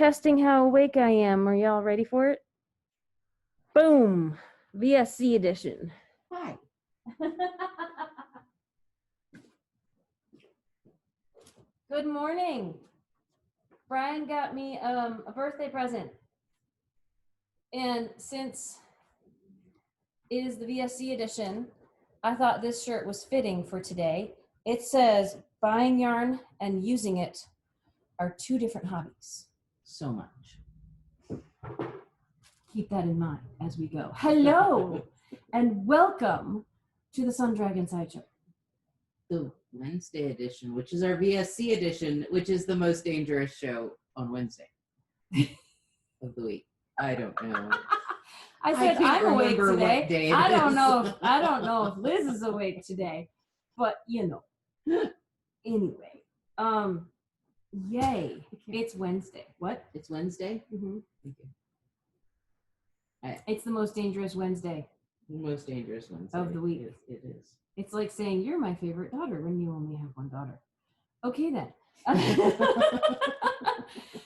testing how awake I am. Are y'all ready for it? Boom! VSC edition. Hi. Good morning. Brian got me a birthday present. And since it is the VSC edition, I thought this shirt was fitting for today. It says, buying yarn and using it are two different hobbies. So much. Keep that in mind as we go. Hello, and welcome to the Sun Dragon Sideshow. The Wednesday edition, which is our VSC edition, which is the most dangerous show on Wednesday of the week. I don't know. I said I'm awake today. Day I don't know if Liz is awake today, but you know. Anyway, yay! It's Wednesday. What? It's Wednesday. Mm-hmm. Thank you. It's the most dangerous Wednesday. The most dangerous Wednesday of the week. It is. It's like saying you're my favorite daughter when you only have one daughter. Okay then.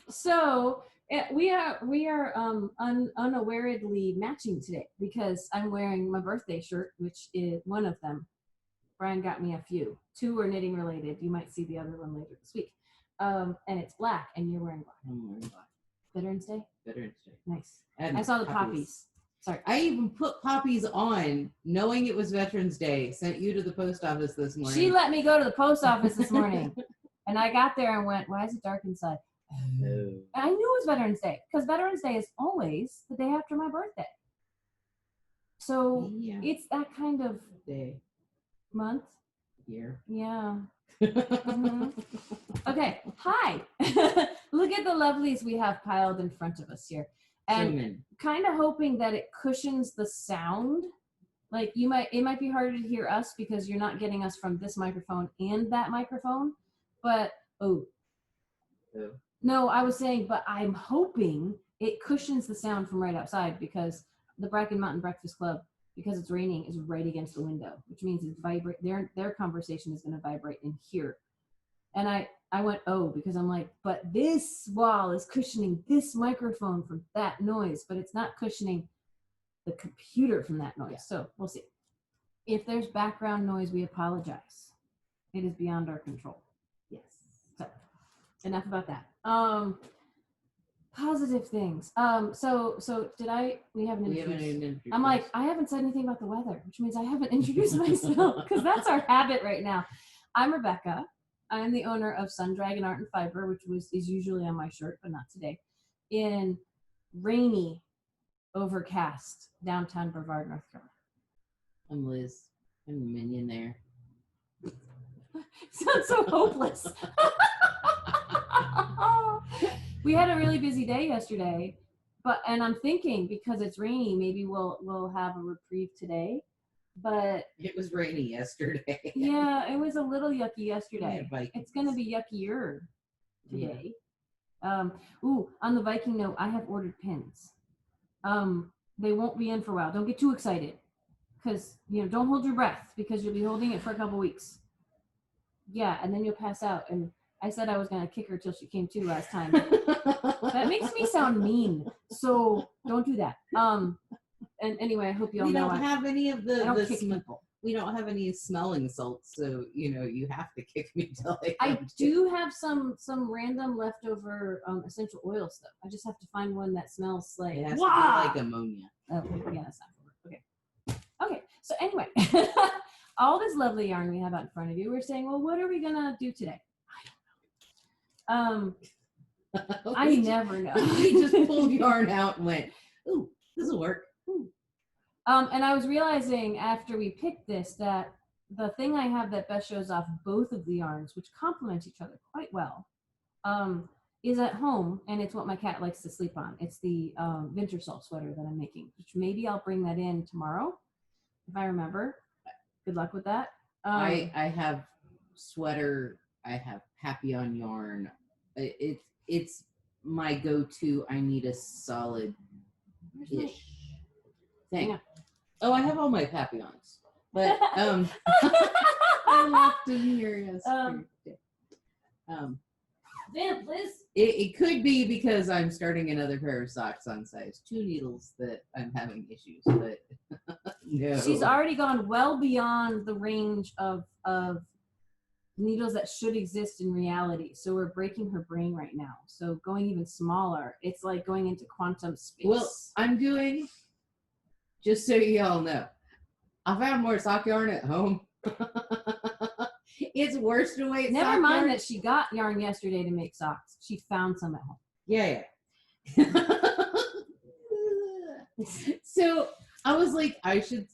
So we are unawareedly matching today because I'm wearing my birthday shirt, which is one of them. Brian got me a few. Two are knitting related. You might see the other one later this week. And it's black, and you're wearing black. I'm wearing black. Veterans Day? Veterans Day. Nice. And I saw the poppies. Sorry. I even put poppies on, knowing it was Veterans Day. Sent you to the post office this morning. She let me go to the post office this morning. And I got there and went, why is it dark inside? Oh. I knew it was Veterans Day because Veterans Day is always the day after my birthday. So Yeah. it's that kind of Day. month. Year. Yeah. Mm-hmm. Okay. Hi. Look at the lovelies we have piled in front of us here. And kind of hoping that it cushions the sound. Like it might be harder to hear us because you're not getting us from this microphone and that microphone. But no, I was saying, but I'm hoping it cushions the sound from right outside because the Bracken Mountain Breakfast Club, because it's raining, is right against the window, which means it's vibrate. Their conversation is going to vibrate in here. And I went, because I'm like, but this wall is cushioning this microphone from that noise, but it's not cushioning the computer from that noise. Yeah. So we'll see. If there's background noise, we apologize. It is beyond our control. Yes. So enough about that. Positive things. So we haven't introduced. I'm like, I haven't said anything about the weather, which means I haven't introduced myself because that's our habit right now. I'm Rebecca. I'm the owner of Sun Dragon Art and Fiber, which is usually on my shirt, but not today, in rainy, overcast downtown Brevard, North Carolina. I'm Liz. I'm a minion there. Sounds so hopeless. We had a really busy day yesterday, and I'm thinking because it's rainy, maybe we'll have a reprieve today. But it was rainy yesterday. Yeah, it was a little yucky yesterday. It's going to be yuckier today. Yeah. On the Viking note, I have ordered pins. They won't be in for a while. Don't get too excited because, don't hold your breath because you'll be holding it for a couple weeks. Yeah, and then you'll pass out. And I said I was going to kick her till she came to last time. That makes me sound mean. So don't do that. And anyway, I hope you all know. We don't have any of the people. We don't have any smelling salts, so you have to kick me till I do have some random leftover essential oil stuff. I just have to find one that smells like. It has to be like ammonia. Okay, yeah, that's not for it. Okay. So anyway, all this lovely yarn we have out in front of you. We're saying, well, what are we gonna do today? I don't know. I never know. We just pulled yarn out and went, ooh, this will work. And I was realizing after we picked this that the thing I have that best shows off both of the yarns, which complement each other quite well, is at home, and it's what my cat likes to sleep on. It's the winter salt sweater that I'm making, which maybe I'll bring that in tomorrow if I remember. Good luck with that. I have sweater. I have Papillon yarn. It's my go-to. I need a solid-ish thing. Yeah. Oh, I have all my Papillons, but I left them here yesterday. vamp, Liz. It could be because I'm starting another pair of socks on size 2 needles that I'm having issues, but no. She's already gone well beyond the range of needles that should exist in reality. So we're breaking her brain right now. So going even smaller, it's like going into quantum space. Well, I'm doing, just so you all know, I found more sock yarn at home. It's worsted weight. Never mind yarn. that she got yarn yesterday to make socks. She found some at home. Yeah. So I was like, I should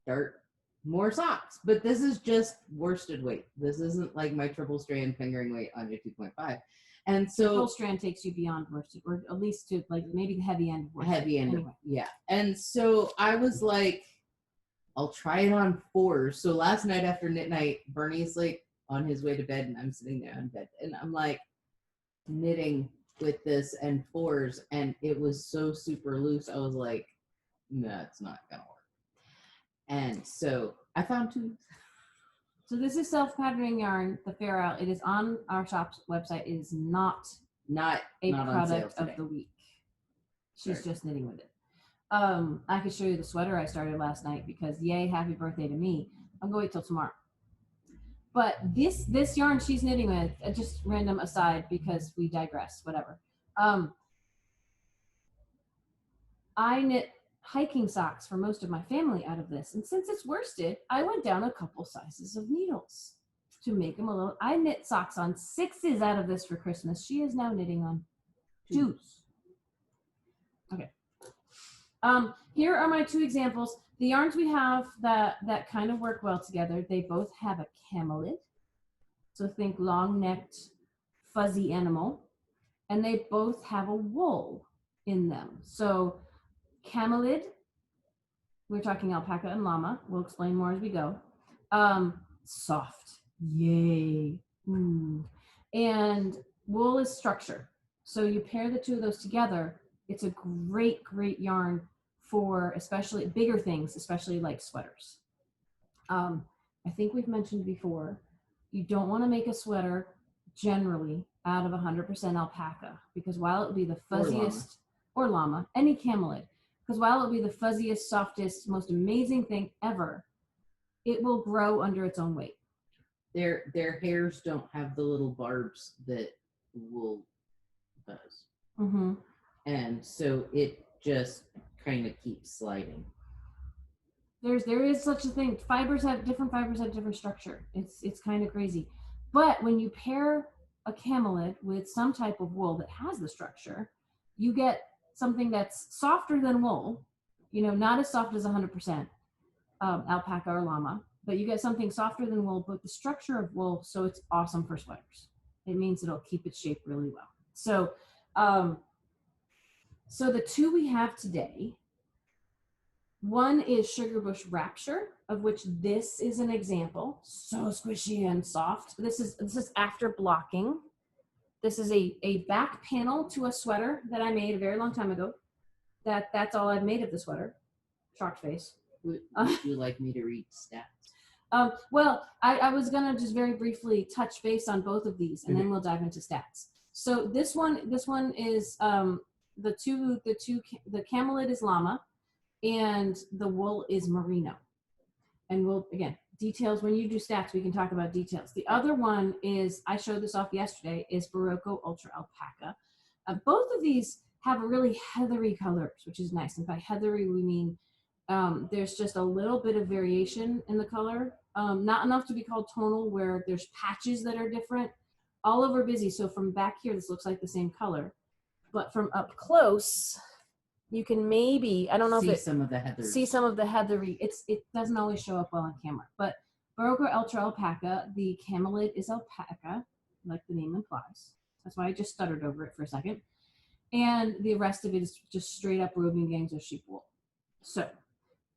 start more socks, but this is just worsted weight. This isn't like my triple strand fingering weight on your 2.5. And so triple strand takes you beyond worsted, or at least to like maybe the heavy end of worsted. Heavy end, anyway. Yeah. And so I was like, I'll try it on 4. So last night after knit night, Bernie's like on his way to bed and I'm sitting there on bed and I'm like knitting with this and 4s and it was so super loose. I was like, no, it's not gonna work. And so I found 2. So this is self-patterning yarn, the Fair Out. It is on our shop's website. It is not a product of the week. She's just knitting with it. I could show you the sweater I started last night because yay, happy birthday to me. I'm going to wait till tomorrow. But this yarn she's knitting with, just random aside because we digress, whatever. I knit hiking socks for most of my family out of this. And since it's worsted, I went down a couple sizes of needles to make them a little. I knit socks on 6s out of this for Christmas. She is now knitting on 2s. Okay. Here are my 2 examples. The yarns we have that kind of work well together, they both have a camelid. So think long-necked, fuzzy animal. And they both have a wool in them. So camelid, we're talking alpaca and llama. We'll explain more as we go. Soft, yay. Ooh. And wool is structure. So you pair the 2 of those together, it's a great, great yarn for especially bigger things, especially like sweaters. I think we've mentioned before, you don't want to make a sweater generally out of 100% alpaca because while it would be the fuzziest, or llama, any camelid, because while it will be the fuzziest, softest, most amazing thing ever, it will grow under its own weight. Their hairs don't have the little barbs that wool does. Mm-hmm. And so it just kind of keeps sliding. There is such a thing. Different fibers have different structure. It's kind of crazy. But when you pair a camelid with some type of wool that has the structure, you get something that's softer than wool, not as soft as 100% alpaca or llama, but you get something softer than wool, but the structure of wool, so it's awesome for sweaters. It means it'll keep its shape really well. So, so the 2 we have today, one is Sugar Bush Rapture, of which this is an example. So squishy and soft. This is after blocking. This is a back panel to a sweater that I made a very long time ago. That's all I've made of the sweater. Shocked face. Would you like me to read stats? Well, I was gonna just very briefly touch base on both of these, and then we'll dive into stats. So this one is the camelid is llama, and the wool is merino. And we'll again details when you do stats, we can talk about details. The other one is, I showed this off yesterday, is Berroco Ultra Alpaca. Both of these have a really heathery colors, which is nice. And by heathery, we mean there's just a little bit of variation in the color. Not enough to be called tonal, where there's patches that are different. All over busy. So from back here, this looks like the same color. But from up close, you can maybe, I don't know see if it, some of the heathers. See some of the heathery. It doesn't always show up well on camera. But Verroco Ultra Alpaca, the camelid is alpaca, like the name implies. That's why I just stuttered over it for a second. And the rest of it is just straight up roving gangs of sheep wool. So,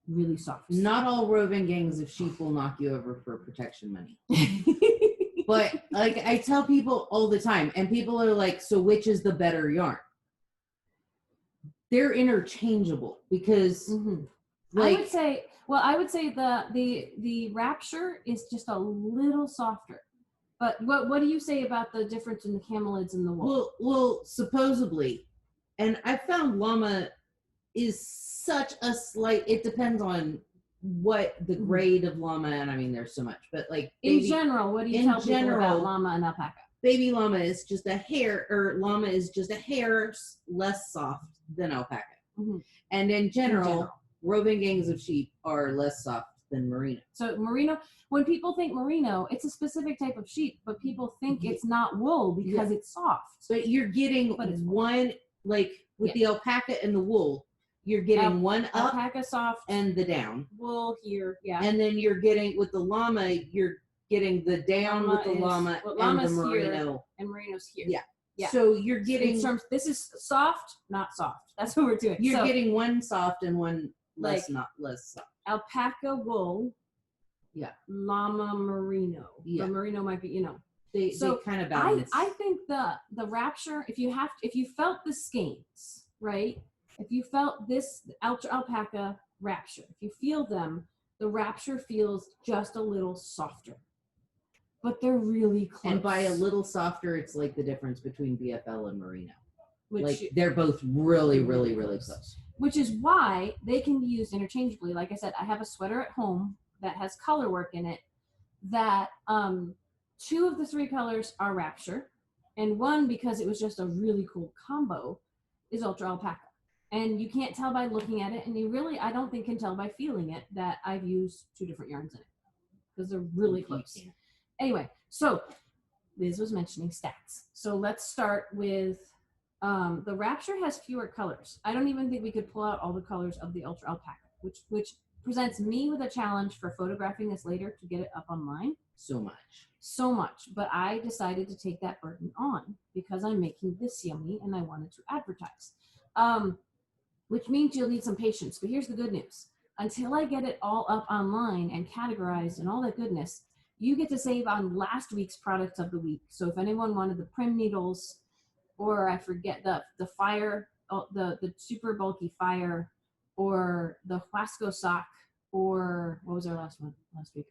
really soft. Not all roving gangs of sheep will knock you over for protection money. But like I tell people all the time, and people are like, so which is the better yarn? They're interchangeable because like, I would say the Rapture is just a little softer. But what do you say about the difference in the camelids and the wool? Well, supposedly, and I found llama is such a slight. It depends on what the grade of llama, and I mean, there's so much, but like in general, what do you tell people about llama and alpaca? Baby llama is just a hair, or llama is just a hair less soft than alpaca. And in general, roving gangs of sheep are less soft than merino. So merino, when people think merino, it's a specific type of sheep, but people think it's not wool because it's soft. But you're getting one, like with the alpaca and the wool, you're getting one up, alpaca soft, and the down. Wool here, and then you're getting with the llama, you're getting the down with the llama and the merino. And merino's here. Yeah. So you're getting this is soft, not soft. That's what we're doing. You're getting one soft and one less, not less soft. Alpaca wool. Yeah. Llama merino. Yeah. The merino might be, they kind of balance. I think the Rapture, if you felt the skeins, right? If you felt this Ultra Alpaca Rapture, if you feel them, the Rapture feels just a little softer. But they're really close. And by a little softer, it's like the difference between BFL and merino. They're both really, really, really close. Which is why they can be used interchangeably. Like I said, I have a sweater at home that has color work in it that 2 of the 3 colors are Rapture, and 1, because it was just a really cool combo, is Ultra Alpaca. And you can't tell by looking at it, and you really, I don't think, can tell by feeling it that I've used 2 different yarns in it because they're really close. Anyway, so Liz was mentioning stats. So let's start with the Rapture has fewer colors. I don't even think we could pull out all the colors of the Ultra Alpaca, which presents me with a challenge for photographing this later to get it up online. So much. But I decided to take that burden on because I'm making this yummy and I wanted to advertise. Which means you'll need some patience. But here's the good news. Until I get it all up online and categorized and all that goodness, you get to save on last week's products of the week. So if anyone wanted the Prim needles, or I forget the fire, the super bulky fire, or the Huasco sock, or what was our last one last week?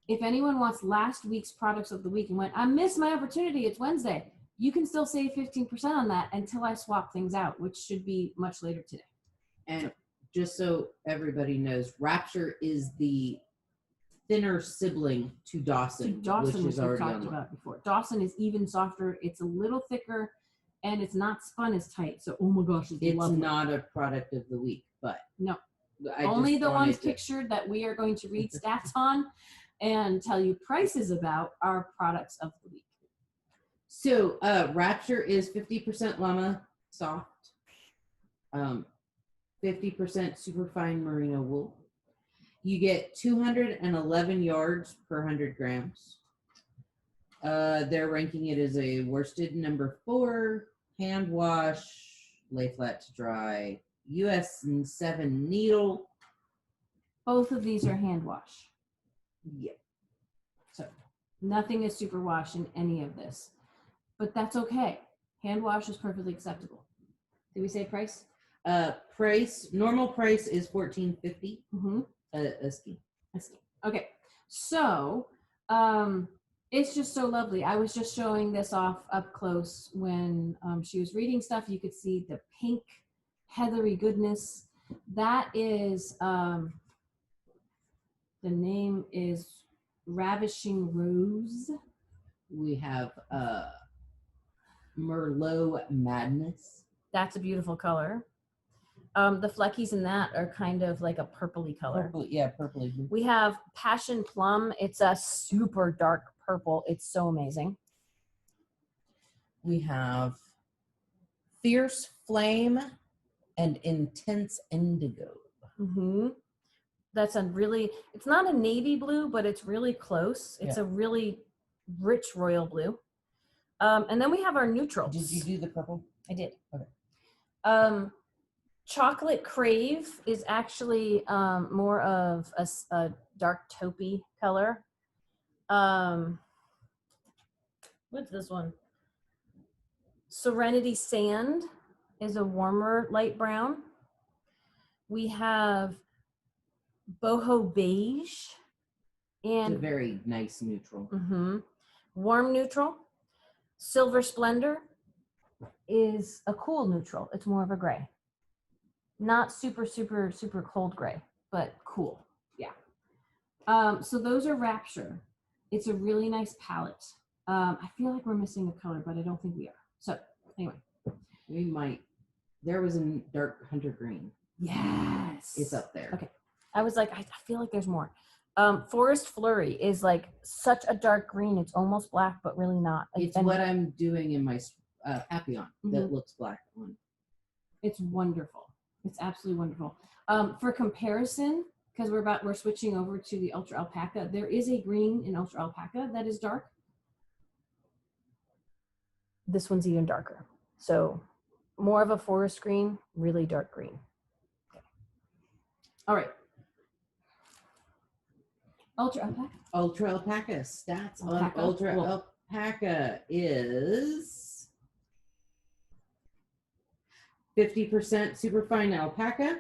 If anyone wants last week's products of the week and went, I missed my opportunity, it's Wednesday, you can still save 15% on that until I swap things out, which should be much later today. And just so everybody knows, Rapture is the thinner sibling to Dawson, which is already talked about before. Dawson is even softer. It's a little thicker, and it's not spun as tight. So, oh my gosh, it's lovely. Not a product of the week, but no, only the ones pictured that we are going to read stats on and tell you prices about are products of the week. So, Rapture is 50% llama soft, 50% superfine merino wool. You get 211 yards per 100 grams. They're ranking it as a worsted number 4, hand wash, lay flat to dry, US 7 needle. Both of these are hand wash. Yep. So nothing is super wash in any of this, but that's okay. Hand wash is perfectly acceptable. Did we say price? Normal price is $14.50. Mm-hmm. A skein. Okay, so it's just so lovely. I was just showing this off up close when she was reading stuff. You could see the pink, heathery goodness. That is, the name is Ravishing Rose. We have Merlot Madness. That's a beautiful color. The fleckies in that are kind of like a purpley color. Purpley. We have Passion Plum. It's a super dark purple. It's so amazing. We have Fierce Flame and Intense Indigo. Mm-hmm. That's a really, it's not a navy blue, but it's really close. It's a really rich royal blue. And then we have our neutrals. Did you do the purple? I did. Okay. Chocolate Crave is actually more of a dark taupey color. What's this one? Serenity Sand is a warmer light brown. We have Boho Beige. It's a And very nice neutral. warm neutral. Silver Splendor is a cool neutral. It's more of a gray. Not super, super, super cold gray, but cool. Yeah. So those are Rapture. It's a really nice palette. I feel like we're missing a color, but I don't think we are. So anyway. We might. There was a dark hunter green. Yes. It's up there. Okay. I was like, I feel like there's more. Forest Flurry is like such a dark green. It's almost black, but really not. It's what I'm doing in my Papillon that looks black on. It's wonderful. It's absolutely wonderful. For comparison, because we're switching over to the Ultra Alpaca, there is a green in Ultra Alpaca that is dark. This one's even darker. So more of a forest green, really dark green. Okay. All right. Ultra Alpaca. Ultra Alpaca stats on Ultra Alpaca is 50% Superfine Alpaca,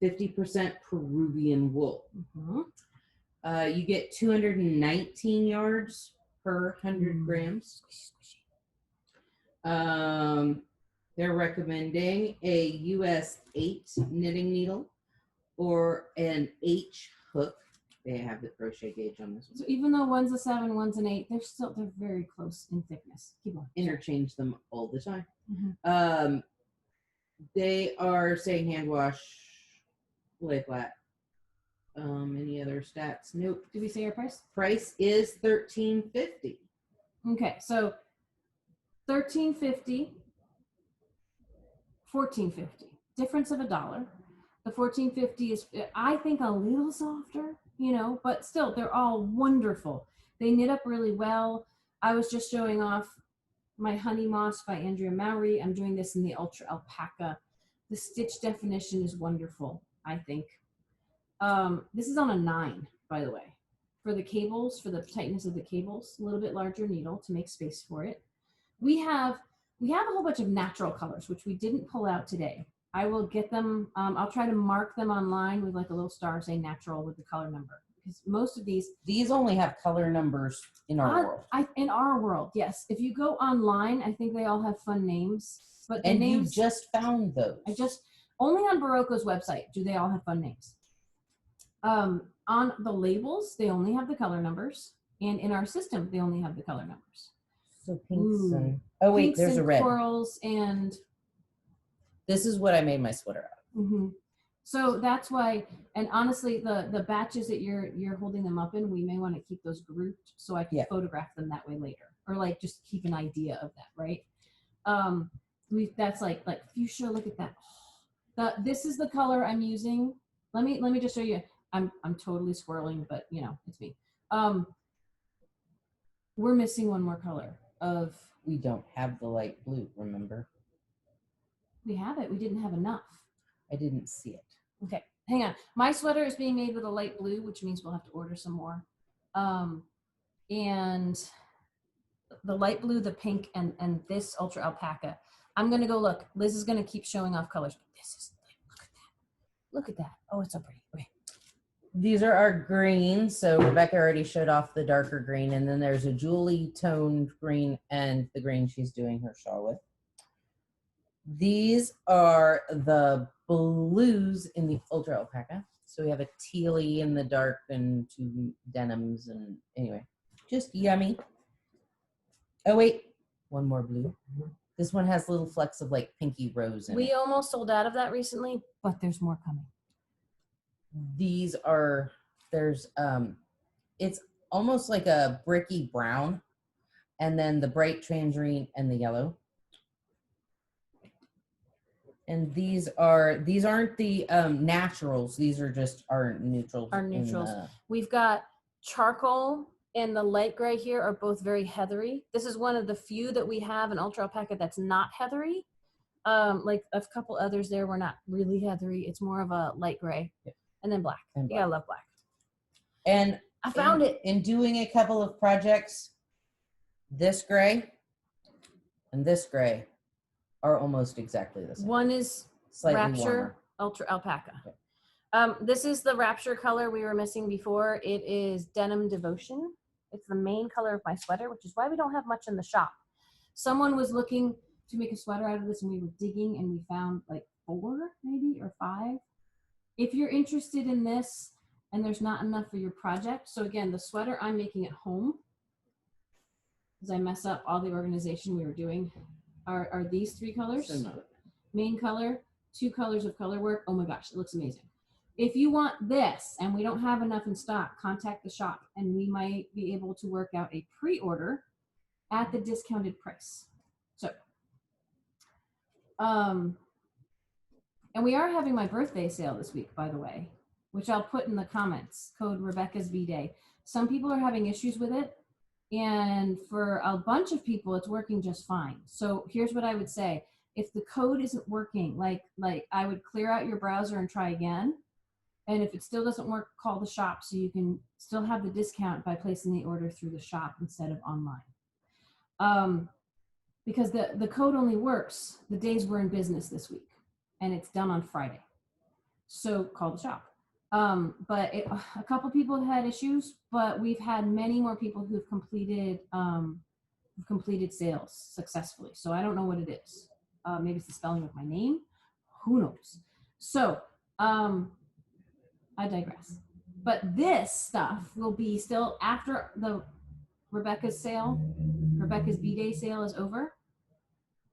50% Peruvian Wool. You get 219 yards per 100 grams. They're recommending a US 8 knitting needle or an H hook. They have the crochet gauge on this one. So even though one's a 7, one's an 8, they're very close in thickness. Keep on. Interchange them all the time. They are saying hand wash, lay flat. Any other stats? Nope. Did we say our price? Price is $13.50. Okay, so $13.50, $14.50. Difference of $1. The $14.50 is, I think, a little softer, you know, but still, they're all wonderful. They knit up really well. I was just showing off my Honey Moss by Andrea Mowry. I'm doing this in the Ultra Alpaca. The stitch definition is wonderful, I think. This is on a 9, by the way. For the cables, for the tightness of the cables, a little bit larger needle to make space for it. We have a whole bunch of natural colors, which we didn't pull out today. I will get them. I'll try to mark them online with like a little star saying natural with the color number. Because most of these only have color numbers in our world. In our world, yes. If you go online, I think they all have fun names. But the names, you just found those. Only on Verroco's website do they all have fun names. On the labels, they only have the color numbers, and in our system, they only have the color numbers. So pinks and wait, there's a red. Corals and. This is what I made my sweater out of. So that's why, and honestly, the batches that you're holding them up in, we may want to keep those grouped so I can photograph them that way later, or like just keep an idea of that, right? That's like fuchsia. Look at that. This is the color I'm using. Let me just show you. I'm totally swirling, but you know it's me. We're missing one more color of. We don't have the light blue. Remember? We have it. We didn't have enough. I didn't see it. Okay, hang on. My sweater is being made with a light blue, which means we'll have to order some more. And the light blue, the pink, and this Ultra Alpaca. I'm gonna go look. Liz is gonna keep showing off colors. This is look at that. Oh, it's so pretty. Okay. These are our greens. So Rebecca already showed off the darker green, and then there's a Julie toned green and the green she's doing her shawl with. These are the blues in the Ultra Alpaca. So we have a tealy in the dark and 2 denims, and anyway, just yummy. Oh wait, one more blue. This one has little flecks of like pinky rose in it. We almost sold out of that recently, but there's more coming. These are, it's almost like a bricky brown, and then the bright tangerine and the yellow. And these aren't the naturals. These are just our neutrals. Our neutrals. We've got charcoal and the light gray here are both very heathery. This is one of the few that we have in Ultra Alpaca that's not heathery. Like a couple others there were not really heathery. It's more of a light gray. Yep. And then black. You gotta love black. And I found it. In doing a couple of projects, this gray and this gray are almost exactly the same. One is slightly Rapture warmer. Ultra Alpaca. Okay. This is the Rapture color we were missing before. It is Denim Devotion. It's the main color of my sweater, which is why we don't have much in the shop. Someone was looking to make a sweater out of this, and we were digging, and we found like 4 maybe or 5. If you're interested in this and there's not enough for your project, so again, the sweater I'm making at home, as I mess up all the organization we were doing, are these 3 colors. Main color, 2 colors of color work. Oh my gosh, it looks amazing. If you want this and we don't have enough in stock, contact the shop and we might be able to work out a pre-order at the discounted price. So, and we are having my birthday sale this week, by the way, which I'll put in the comments, code Rebecca's bday. Some people are having issues with it, and for a bunch of people, it's working just fine. So here's what I would say. If the code isn't working, like I would clear out your browser and try again. And if it still doesn't work, call the shop so you can still have the discount by placing the order through the shop instead of online. Because the code only works the days we're in business this week, and it's done on Friday. So call the shop. But a couple people have had issues, but we've had many more people who've completed sales successfully. So I don't know what it is. Maybe it's the spelling of my name. Who knows? So I digress. But this stuff will be still after the Rebecca's bday sale is over.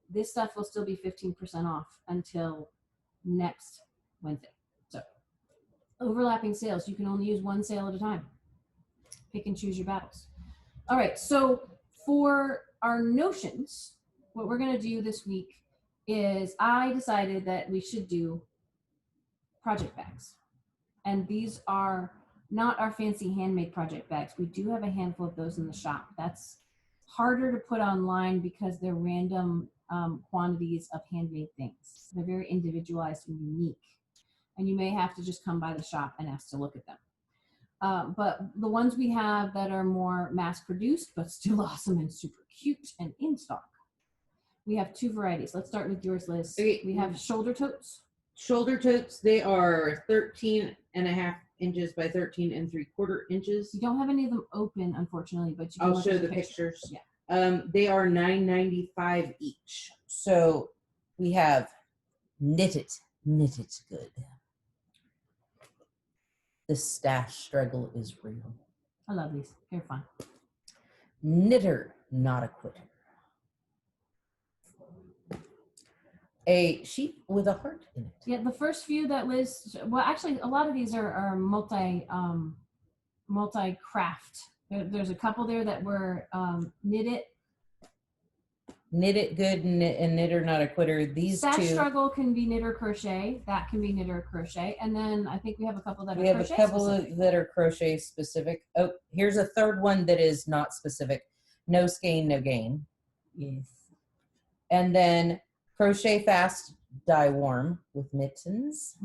This stuff will still be 15% off until next Wednesday. So overlapping sales, you can only use one sale at a time. Pick and choose your battles. All right, so for our notions, what we're gonna do this week is I decided that we should do project bags. And these are not our fancy handmade project bags. We do have a handful of those in the shop. That's harder to put online because they're random quantities of handmade things. They're very individualized and unique. And you may have to just come by the shop and ask to look at them. But the ones we have that are more mass produced, but still awesome and super cute and in stock, we have 2 varieties. Let's start with yours, Liz. Okay. We have shoulder totes. Shoulder totes, they are 13.5 inches by 13.75 inches. You don't have any of them open, unfortunately, but you can I'll show the pictures. Yeah. They are $9.95 each. So we have knit it good. The stash struggle is real. I love these. They're fun. Knitter, not a quitter. A sheep with a heart in it. Yeah, the first few that Liz, well, actually, a lot of these are multi-craft. There's a couple there that were knit it good and knitter, not a quitter. These Stash 2. struggle can be knit or crochet. That can be knit or crochet. And then I think we have a couple that are crochet. We have a couple that are crochet specific. Oh, here's a third one that is not specific. No skein, no gain. Yes. And then crochet fast, dye warm with mittens,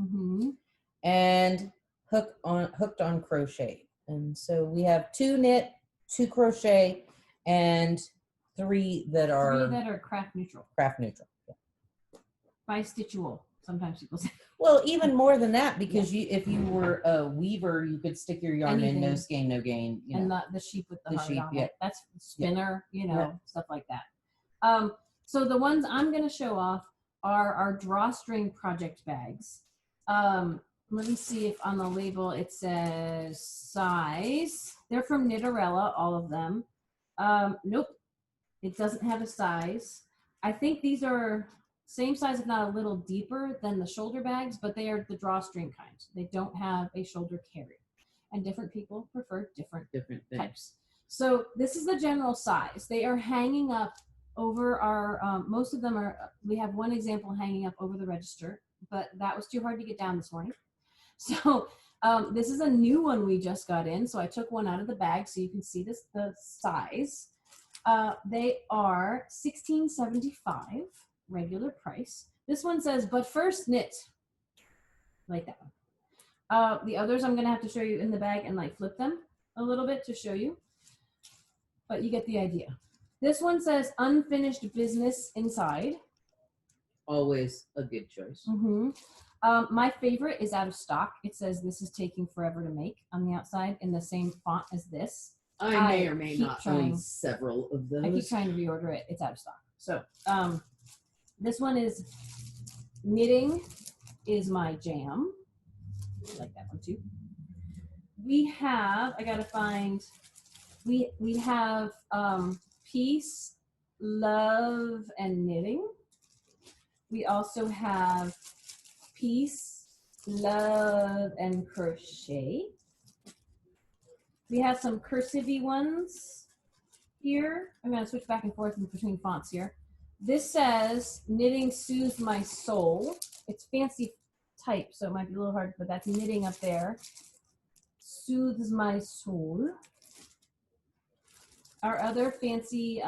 and hooked on crochet. And so we have 2 knit, 2 crochet, and 3 that are craft neutral. Craft neutral. Yeah. Bi-stitchual, sometimes people say. Well, even more than that, because if you were a weaver, you could stick your yarn in, no skein, no gain. And the sheep with the heart sheep, on it. That's spinner, stuff like that. So the ones I'm going to show off are our drawstring project bags. Let me see if on the label it says size. They're from Kniterella, all of them. Nope, it doesn't have a size. I think these are same size, if not a little deeper than the shoulder bags, but they are the drawstring kind. They don't have a shoulder carry. And different people prefer different types. So this is the general size. They are hanging up over our, most of them are, we have one example hanging up over the register, but that was too hard to get down this morning. So this is a new one we just got in. So I took one out of the bag so you can see the size. They are $16.75 regular price. This one says, but first knit, like that one. The others I'm gonna have to show you in the bag and like flip them a little bit to show you, but you get the idea. This one says unfinished business inside. always a good choice. Mm-hmm. My favorite is out of stock. It says this is taking forever to make on the outside in the same font as this. I may or may not own several of those. I keep trying to reorder it. It's out of stock. So this one is knitting is my jam. I like that one too. We have, I gotta find, we have peace, love, and knitting. We also have peace, love, and crochet. We have some cursive-y ones here. I'm gonna switch back and forth between fonts here. This says knitting soothes my soul. It's fancy type, so it might be a little hard, but that's knitting up there. Soothes my soul. Our other fancy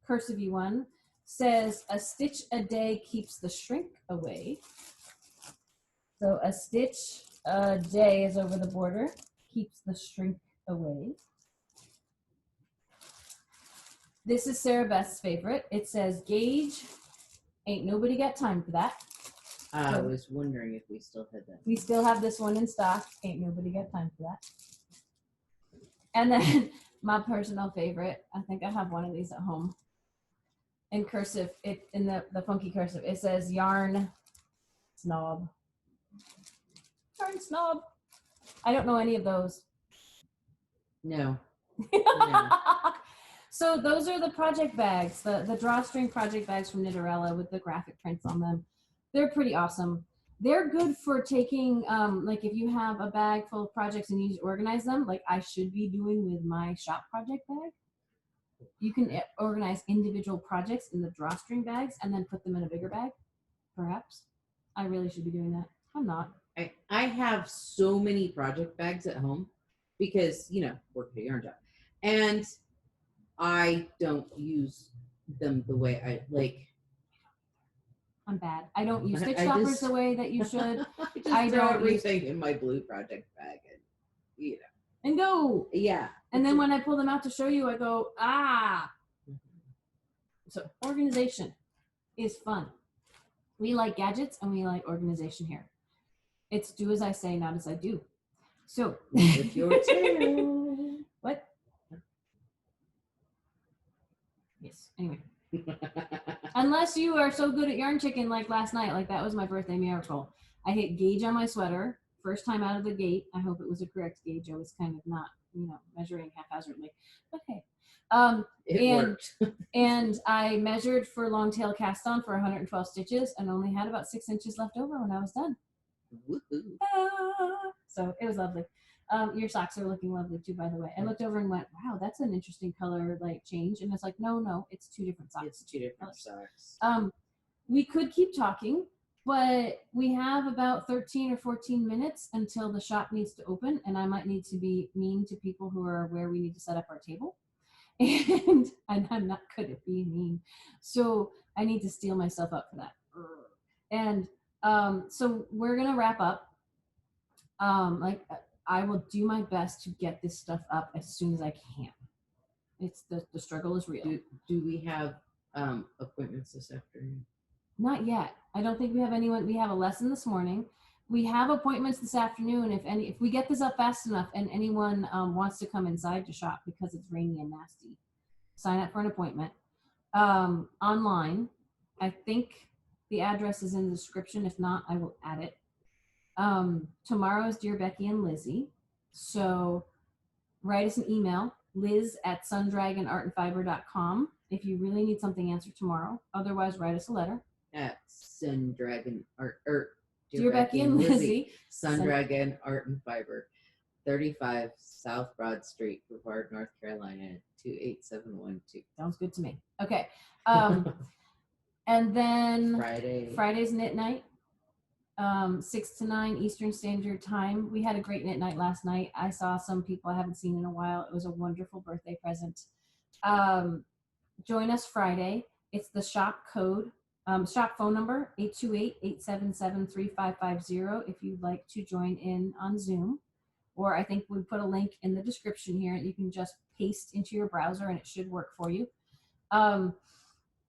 cursive-y one says a stitch a day keeps the shrink away. So a stitch a day is over the border, keeps the shrink away. This is Sarah Beth's favorite. It says gauge, ain't nobody got time for that. I was wondering if we still had that. We still have this one in stock. Ain't nobody got time for that. And then my personal favorite, I think I have one of these at home. In cursive, in the funky cursive, it says yarn snob. Yarn snob. I don't know any of those. No. So those are the project bags, the drawstring project bags from Kniterella with the graphic prints on them. They're pretty awesome. They're good for taking, like if you have a bag full of projects and you just organize them, like I should be doing with my shop project bag. You can organize individual projects in the drawstring bags and then put them in a bigger bag, perhaps. I really should be doing that. I'm not. I have so many project bags at home because, you know, work at a yarn job. And I don't use them the way I like. I'm bad. I don't use stitch stoppers the way that you should. I throw don't everything in my blue project bag and, you know. And go. Yeah. And then when I pull them out to show you, I go, ah. So organization is fun. We like gadgets and we like organization here. It's do as I say, not as I do. So it's your turn. What? Yes. Anyway. Unless you are so good at yarn chicken like last night, like that was my birthday miracle. I hit gauge on my sweater. First time out of the gate. I hope it was a correct gauge. I was kind of not, you know, measuring haphazardly. Okay. It worked. And I measured for long tail cast on for 112 stitches and only had about 6 inches left over when I was done. Woohoo. So it was lovely. Your socks are looking lovely too, by the way. I looked over and went, wow, that's an interesting color like change. And it's like, no, it's two different socks. It's two different socks. We could keep talking, but we have about 13 or 14 minutes until the shop needs to open, and I might need to be mean to people who are where we need to set up our table. And I'm not good at being mean. So I need to steel myself up for that. And so we're going to wrap up. Like I will do my best to get this stuff up as soon as I can. It's the struggle is real. Do we have appointments this afternoon? Not yet. I don't think we have anyone. We have a lesson this morning. We have appointments this afternoon. If we get this up fast enough and anyone wants to come inside to shop because it's rainy and nasty, sign up for an appointment online. I think the address is in the description. If not, I will add it. Tomorrow is Dear Becky and Lizzie. So write us an email, liz@sundragonartandfiber.com if you really need something answered tomorrow. Otherwise, write us a letter. At Sundragon Art, Dear Becky and Lizzie. Sundragon Art and Fiber, 35 South Broad Street, Brevard, North Carolina, 28712. Sounds good to me. Okay. And then Friday's knit night, 6 to 9 Eastern Standard Time. We had a great knit night last night. I saw some people I haven't seen in a while. It was a wonderful birthday present. Join us Friday. It's the shop code. Shop phone number, 828-877-3550 if you'd like to join in on Zoom. Or I think we put a link in the description here. You can just paste into your browser and it should work for you.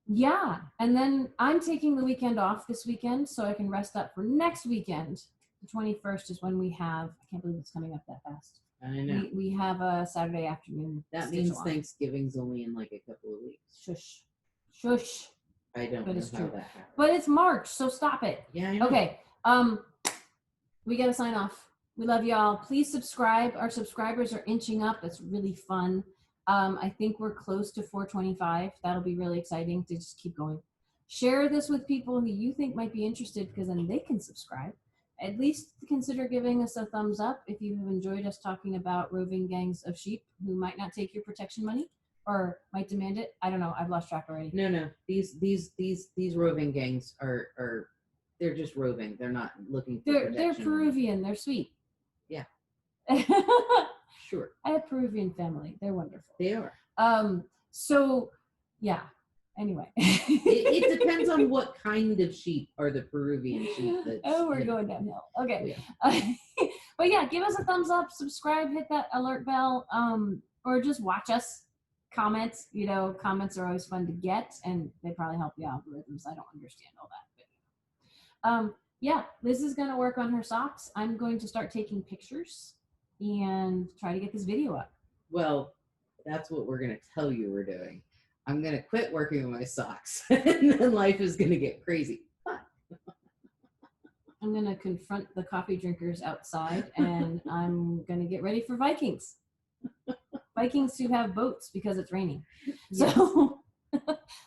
Yeah, and then I'm taking the weekend off this weekend so I can rest up for next weekend. The 21st is when we have, I can't believe it's coming up that fast. I know. We have a Saturday afternoon. That stitch means along. Thanksgiving's only in like a couple of weeks. Shush. Shush. I don't But know it's how true. that happens. But it's March, so stop it. Yeah, I know. Okay. We gotta sign off. We love y'all. Please subscribe. Our subscribers are inching up. It's really fun. I think we're close to 425. That'll be really exciting to just keep going. Share this with people who you think might be interested, because then they can subscribe. At least consider giving us a thumbs up if you have enjoyed us talking about roving gangs of sheep who might not take your protection money or might demand it. I don't know. I've lost track already. No. These roving gangs are they're just roving. They're not looking for They're protection. Peruvian. They're sweet. Yeah. I Sure. have Peruvian family. They're wonderful. They are. So yeah. Anyway. it depends on what kind of sheep are the Peruvian sheep. Oh, we're going downhill. Okay. Yeah. But yeah, give us a thumbs up, subscribe, hit that alert bell, or just watch us. Comments, comments are always fun to get, and they probably help the algorithms. I don't understand all that. But yeah, Liz is going to work on her socks. I'm going to start taking pictures and try to get this video up. Well, that's what we're going to tell you we're doing. I'm going to quit working on my socks, and then life is going to get crazy. I'm going to confront the coffee drinkers outside, and I'm going to get ready for Vikings. Vikings who have boats because it's raining. Yes. So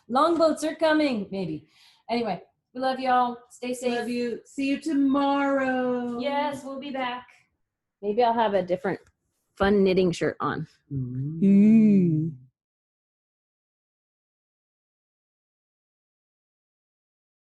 long boats are coming, maybe. Anyway, we love y'all. Stay safe. Love you. See you tomorrow. Yes, we'll be back. Maybe I'll have a different fun knitting shirt on. Mm.